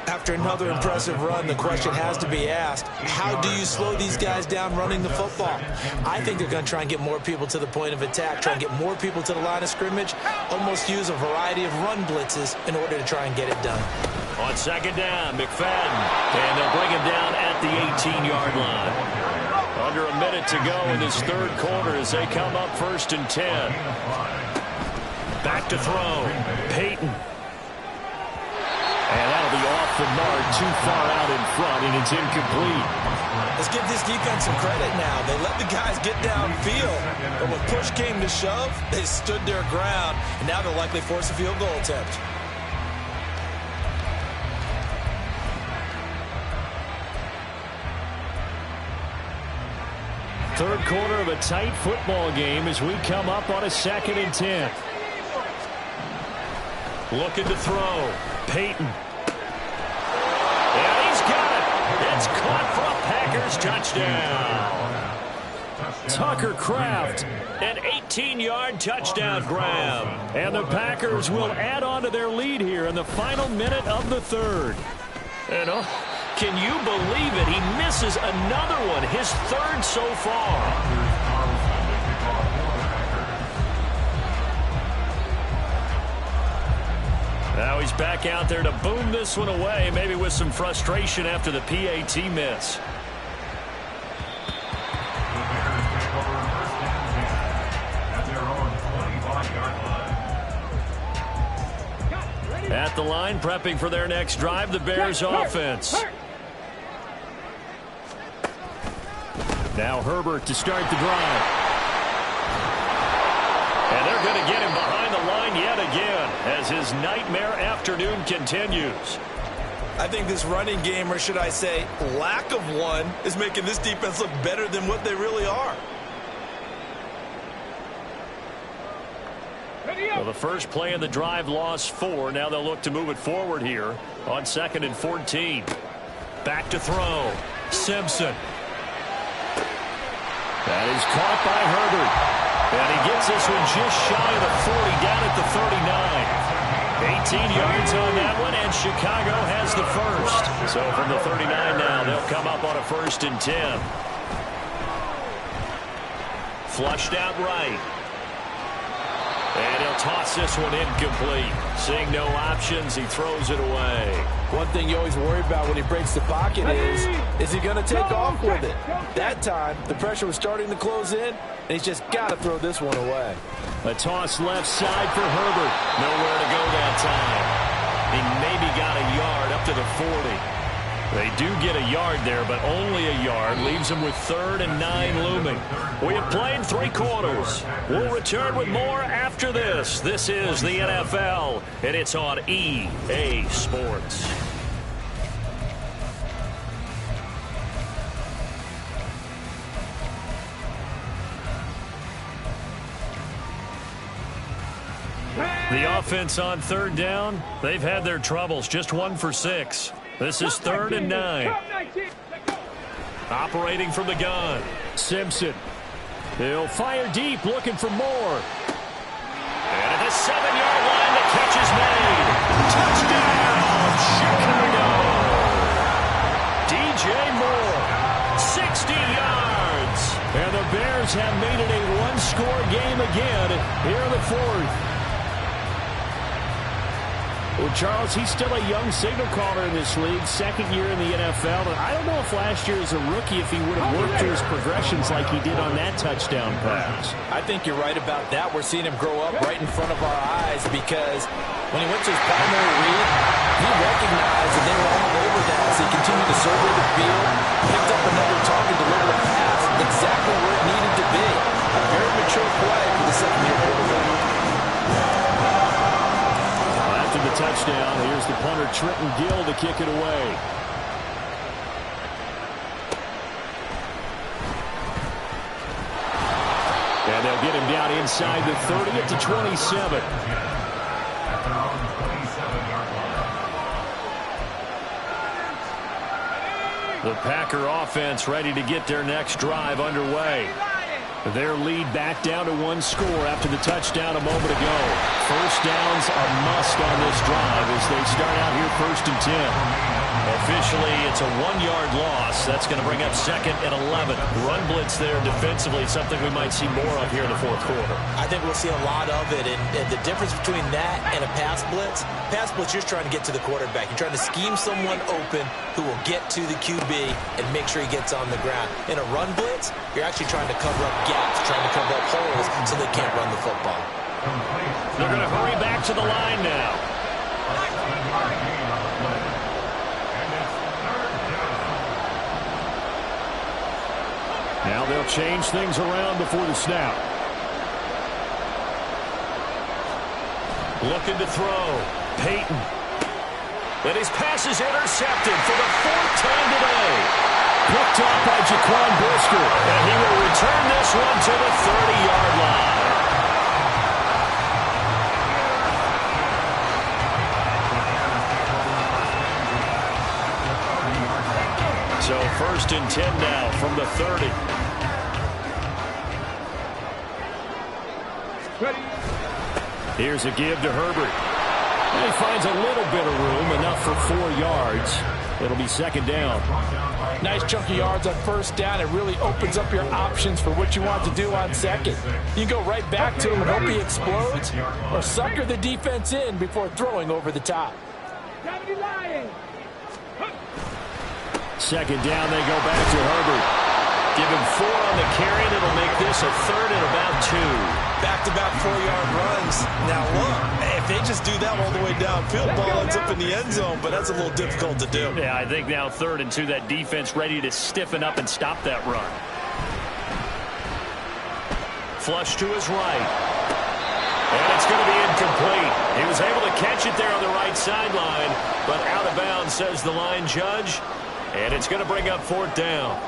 C: After another impressive run, the question has to be asked, how do you slow these guys down running the football? I think they're going to try and get more people to the point of attack, try and get more people to the line of scrimmage, almost use a variety of run blitzes in order to try and get it done.
A: On 2nd down, McFadden. And they'll bring him down at the 18-yard line. Under a minute to go in this 3rd quarter as they come up 1st and 10. Back to throw. Peyton.
B: And that'll be off the mark, too far out in front, and it's incomplete.
C: Let's give this defense some credit now. They let the guys get downfield, but when push came to shove, they stood their ground, and now they'll likely force a field goal attempt.
B: Third quarter of a tight football game as we come up on a 2nd and 10.
A: Looking to throw. Peyton. And he's got it. It's caught for a Packers touchdown.
B: Tucker Kraft.
A: An 18-yard touchdown grab.
B: And the Packers will add on to their lead here in the final minute of the 3rd.
A: And can you believe it? He misses another one, his 3rd so far. Now he's back out there to boom this one away, maybe with some frustration after the PAT miss. At the line, prepping for their next drive, the Bears offense.
B: Now Herbert to start the drive.
A: And they're going to get him behind the line yet again as his nightmare afternoon continues.
F: I think this running game, or should I say lack of one, is making this defense look better than what they really are.
A: Well, the first play of the drive lost 4. Now they'll look to move it forward here on 2nd and 14. Back to throw. Simpson.
B: That is caught by Herbert.
A: And he gets this one just shy of the 40, down at the 39. 18 yards on that one, and Chicago has the first. So from the 39 now, they'll come up on a 1st and 10. Flushed out right. And he'll toss this one incomplete. Seeing no options, he throws it away.
C: One thing you always worry about when he breaks the pocket is he going to take off with it? That time, the pressure was starting to close in, and he's just got to throw this one away.
B: A toss left side for Herbert.
A: Nowhere to go that time. He maybe got a yard up to the 40. They do get a yard there, but only a yard. Leaves them with 3rd and 9 looming. We have played 3 quarters. We'll return with more after this. This is the NFL, and it's on EA Sports. The offense on 3rd down, they've had their troubles. Just 1 for 6. This is 3rd and 9. Operating from the gun.
B: Simpson. He'll fire deep, looking for more.
A: And at the 7-yard line, the catch is made. Touchdown, Chicago. DJ Moore, 60 yards.
B: And the Bears have made it a 1-score game again here in the 4th. Well, Charles, he's still a young signal caller in this league, 2nd year in the NFL. And I don't know if last year as a rookie, if he would have worked through his progressions like he did on that touchdown pass.
C: I think you're right about that. We're seeing him grow up right in front of our eyes because when he went to his primary read, he recognized that they were all over that as he continued to survey the field, picked up another target, delivered a pass exactly where it needed to be. A very mature play for the 2nd-year quarterback.
B: After the touchdown, here's the punter Trenton Gill to kick it away. And they'll get him down inside the 30 at the 27.
A: The Packer offense ready to get their next drive underway.
B: Their lead back down to 1 score after the touchdown a moment ago. First downs a must on this drive as they start out here 1st and 10.
A: Officially, it's a 1-yard loss. That's going to bring up 2nd and 11. Run blitz there defensively, something we might see more of here in the 4th quarter.
C: I think we'll see a lot of it, and the difference between that and a pass blitz, you're trying to get to the quarterback. You're trying to scheme someone open who will get to the QB and make sure he gets on the ground. In a run blitz, you're actually trying to cover up gaps, trying to cover up holes so they can't run the football.
A: They're going to hurry back to the line now.
B: Now they'll change things around before the snap.
A: Looking to throw. Peyton. And his pass is intercepted for the 4th time today.
B: Picked off by Jaquan Brisker.
A: And he will return this one to the 30-yard line. So 1st and 10 now from the 30.
B: Here's a give to Herbert. And he finds a little bit of room, enough for 4 yards. It'll be 2nd down.
C: Nice chunky yards on 1st down. It really opens up your options for what you want to do on 2nd. You go right back to him and hope he explodes, or sucker the defense in before throwing over the top.
B: 2nd down, they go back to Herbert.
A: Give him 4 on the carry, and it'll make this a 3rd and about 2.
F: Back-to-back 4-yard runs. Now look, if they just do that all the way downfield, ball ends up in the end zone, but that's a little difficult to do.
A: Yeah, I think now 3rd and 2, that defense ready to stiffen up and stop that run. Flush to his right. And it's going to be incomplete. He was able to catch it there on the right sideline, but out of bounds, says the line judge. And it's going to bring up 4th down.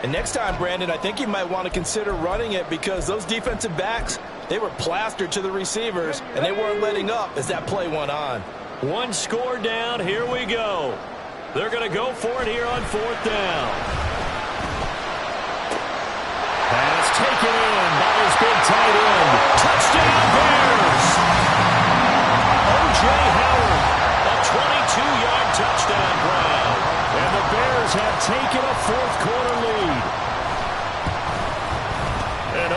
C: And next time, Brandon, I think you might want to consider running it because those defensive backs, they were plastered to the receivers, and they weren't letting up as that play went on.
A: 1 score down. Here we go. They're going to go for it here on 4th down.
B: Pass taken in by his big tight end.
A: Touchdown, Bears! O.J. Howard, a 22-yard touchdown grab.
B: And the Bears have taken a 4th quarter lead.
A: And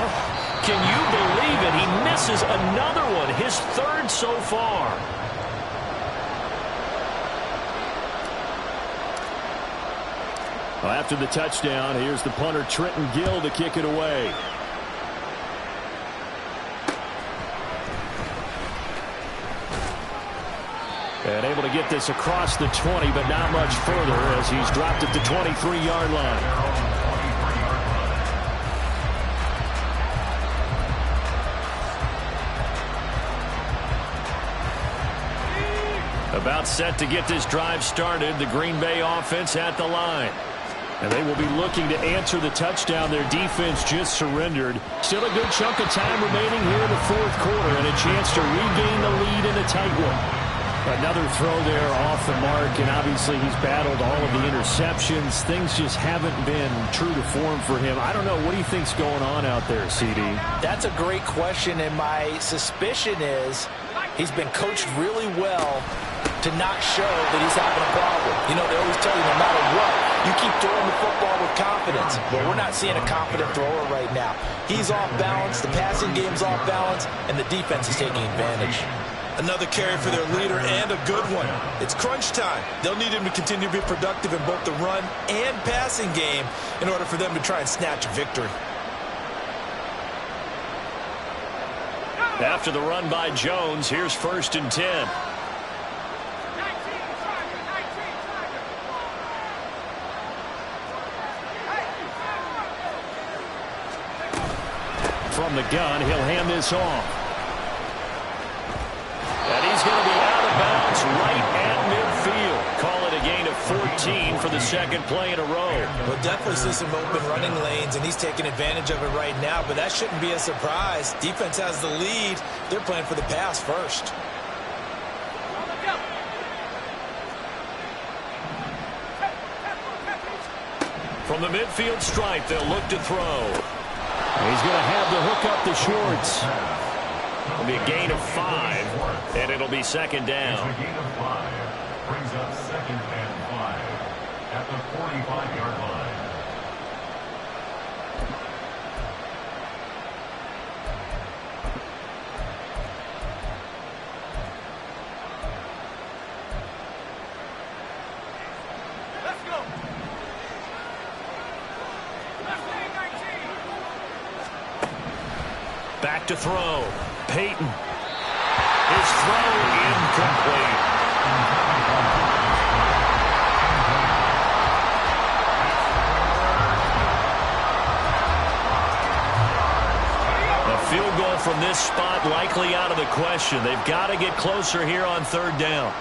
A: can you believe it? He missed misses another one, his third so far.
B: Well, after the touchdown, here's the punter, Trenton Gill, to kick it away. And able to get this across the 20, but not much further as he's dropped at the 23-yard line. About set to get this drive started, the Green Bay offense at the line. And they will be looking to answer the touchdown their defense just surrendered. Still a good chunk of time remaining here in the fourth quarter and a chance to regain the lead in a tight one. Another throw there off the mark, and obviously he's battled all of the interceptions. Things just haven't been true to form for him. I don't know. What do you think's going on out there, CD?
C: That's a great question, and my suspicion is he's been coached really well to not show that he's having a problem. You know, they always tell you no matter what, you keep throwing the football with confidence. But we're not seeing a confident thrower right now. He's off balance, the passing game's off balance, and the defense is taking advantage.
F: Another carry for their leader, and a good one. It's crunch time. They'll need him to continue to be productive in both the run and passing game in order for them to try and snatch a victory.
A: After the run by Jones, here's 1st and 10. From the gun, he'll hand this off. And he's going to be out of bounds right at midfield. Call it a gain of 14 for the second play in a row.
F: We'll definitely see some open running lanes, and he's taking advantage of it right now, but that shouldn't be a surprise. Defense has the lead. They're playing for the pass first.
A: From the midfield stripe, they'll look to throw. He's going to have the hook up the shorts. It'll be a gain of 5, and it'll be second down.
D: A gain of 5 brings up 2nd and 5 at the 45-yard line.
E: Let's go.
A: Back to throw. Peyton. His throw incomplete. A field goal from this spot likely out of the question. They've got to get closer here on 3rd down.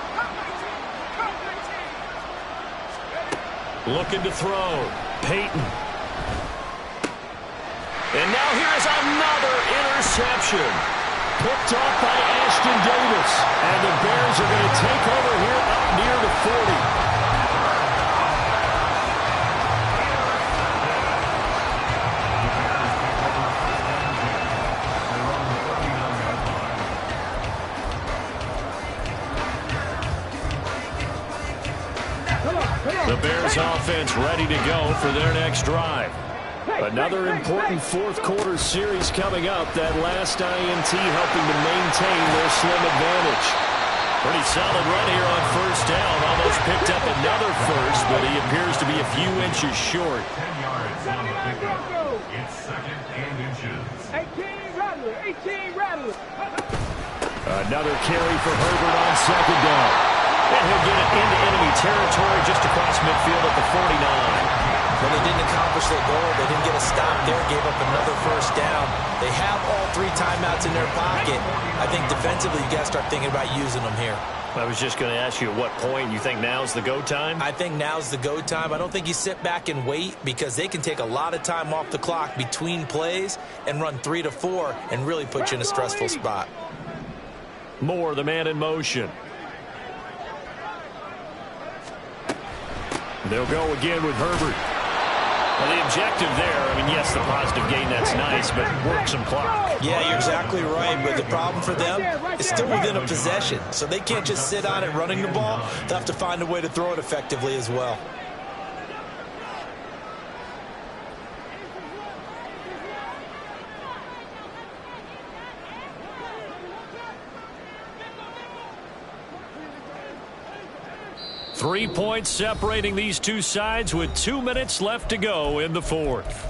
A: Looking to throw. Peyton. And now here is another interception. Picked off by Ashton Davis. And the Bears are going to take over here up near the 40. The Bears offense ready to go for their next drive. Another important fourth quarter series coming up. That last INT helping to maintain their slim advantage. Pretty solid run here on 1st down. Almost picked up another first, but he appears to be a few inches short.
D: 10 yards on the pickup. It's 2nd and inches.
E: 18 Rattler, 18 Rattler.
A: Another carry for Herbert on 2nd down. And he'll get it into enemy territory just across midfield at the 49.
F: But they didn't accomplish their goal. They didn't get a stop there, gave up another 1st down. They have all 3 timeouts in their pocket. I think defensively you got to start thinking about using them here.
A: I was just going to ask you at what point you think now's the go time?
F: I think now's the go time. I don't think you sit back and wait because they can take a lot of time off the clock between plays and run 3 to 4 and really put you in a stressful spot.
A: Moore, the man in motion. They'll go again with Herbert. Well, the objective there, I mean, yes, the positive gain, that's nice, but work some clock.
F: Yeah, you're exactly right, but the problem for them is still within a possession, so they can't just sit on it running the ball. They'll have to find a way to throw it effectively as well.
B: 3 points separating these two sides with 2 minutes left to go in the fourth.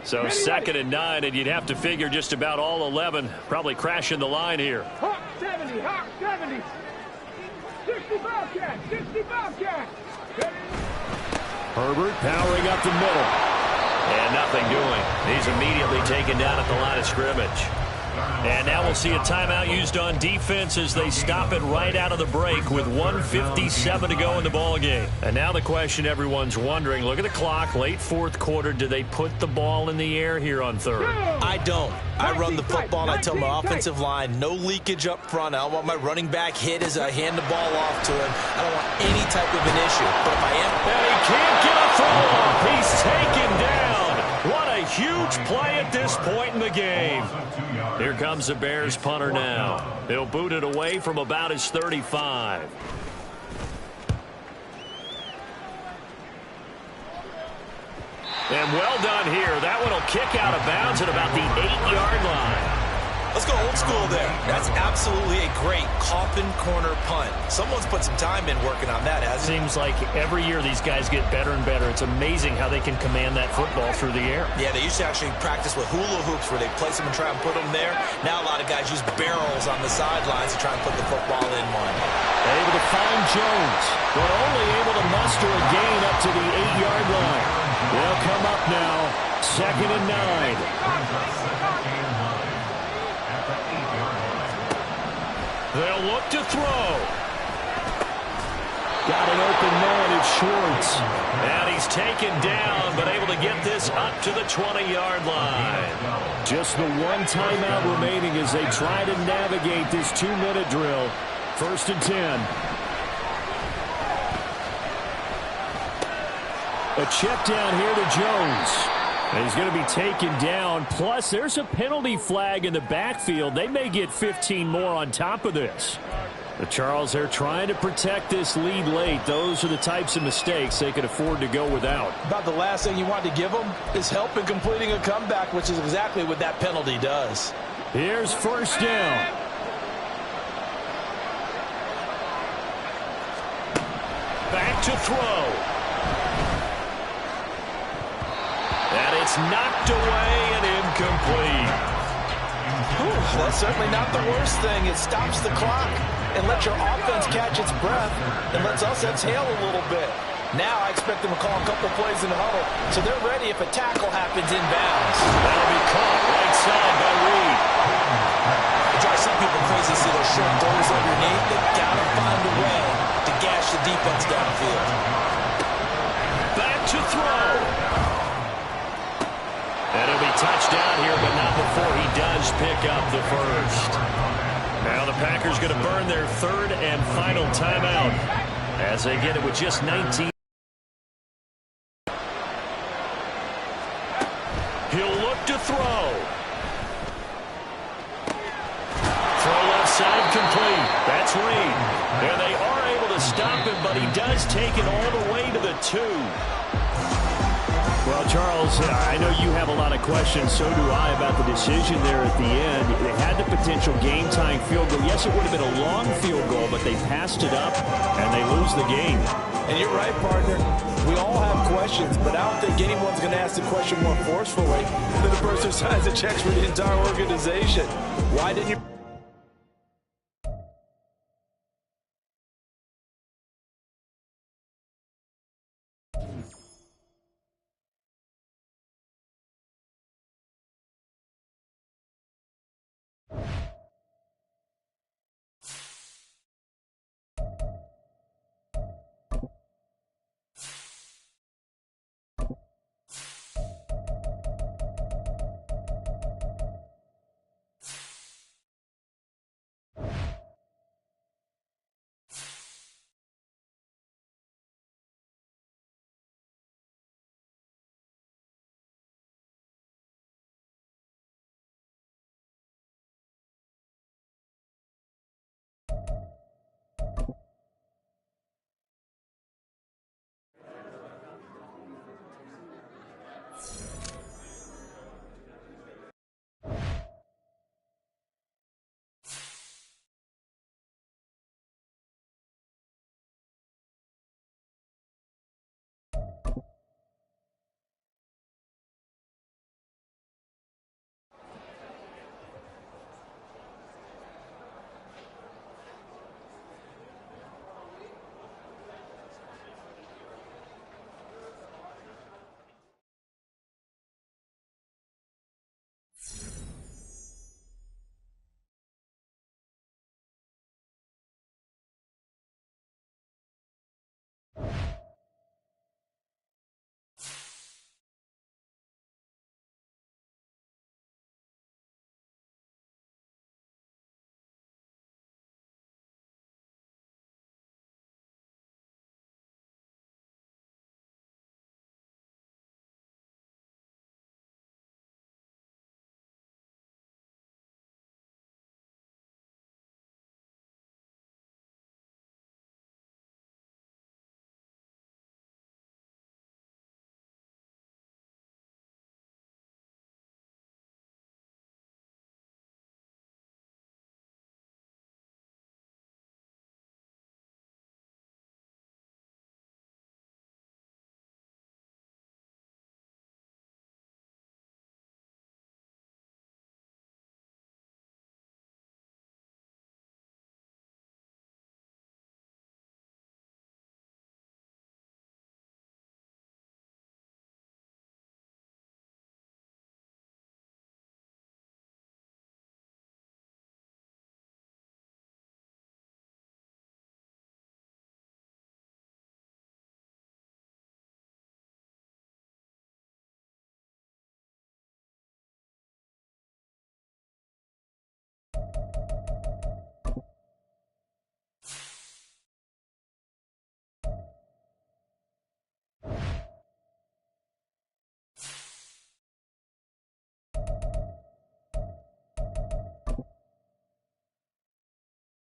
B: So 2nd and 9, and you'd have to figure just about all 11 probably crashing the line here.
E: Hawk 70, Hawk 70. 60 Bobcat, 60 Bobcat.
B: Herbert powering up the middle.
A: And nothing doing. He's immediately taken down at the line of scrimmage. And now we'll see a timeout used on defense as they stop it right out of the break with 1:57 to go in the ball game. And now the question everyone's wondering, look at the clock, late fourth quarter, do they put the ball in the air here on third?
C: I don't. I run the football and I tell my offensive line, no leakage up front. I don't want my running back hit as I hand the ball off to him. I don't want any type of an issue. But if I am...
B: And he can't get a throw off. He's taken down. What a huge play at this point in the game. Here comes the Bears punter now. He'll boot it away from about his 35. And well done here. That one will kick out of bounds at about the 8-yard line.
C: Let's go old school there. That's absolutely a great coffin corner punt. Someone's put some time in working on that, hasn't it?
A: Seems like every year these guys get better and better. It's amazing how they can command that football through the air.
C: Yeah, they used to actually practice with hula hoops where they place them and try and put them there. Now a lot of guys use barrels on the sidelines to try and put the football in one.
B: Able to find Jones, but only able to muster a gain up to the 8-yard line. They'll come up now, 2nd and 9. They'll look to throw. Got an open man, it's Schwartz.
A: And he's taken down, but able to get this up to the 20-yard line.
B: Just the one timeout remaining as they try to navigate this 2-minute drill. 1st and 10. A check down here to Jones. And he's going to be taken down. Plus, there's a penalty flag in the backfield. They may get 15 more on top of this. The Charles, they're trying to protect this lead late. Those are the types of mistakes they could afford to go without.
C: About the last thing you want to give them is help in completing a comeback, which is exactly what that penalty does.
B: Here's 1st down. Back to throw. And it's knocked away and incomplete.
C: Whew, that's certainly not the worst thing. It stops the clock and lets your offense catch its breath and lets us exhale a little bit. Now I expect them to call a couple plays in the huddle, so they're ready if a tackle happens inbounds.
A: That'll be caught right side by Reed.
C: It drives some people crazy to see those short throws underneath. They gotta find a way to gash the defense downfield.
A: Back to throw. And it'll be touchdown here, but not before he does pick up the first. Now the Packers going to burn their 3rd and final timeout as they get it with just 19. He'll look to throw. Throw left side complete. That's Reed. And they are able to stop him, but he does take it all the way to the 2.
B: Well, Charles, I know you have a lot of questions. So do I about the decision there at the end. They had the potential game-tying field goal. Yes, it would have been a long field goal, but they passed it up, and they lose the game.
C: And you're right, partner. We all have questions, but I don't think anyone's going to ask the question more forcefully than the person who signs the checks for the entire organization. Why didn't you...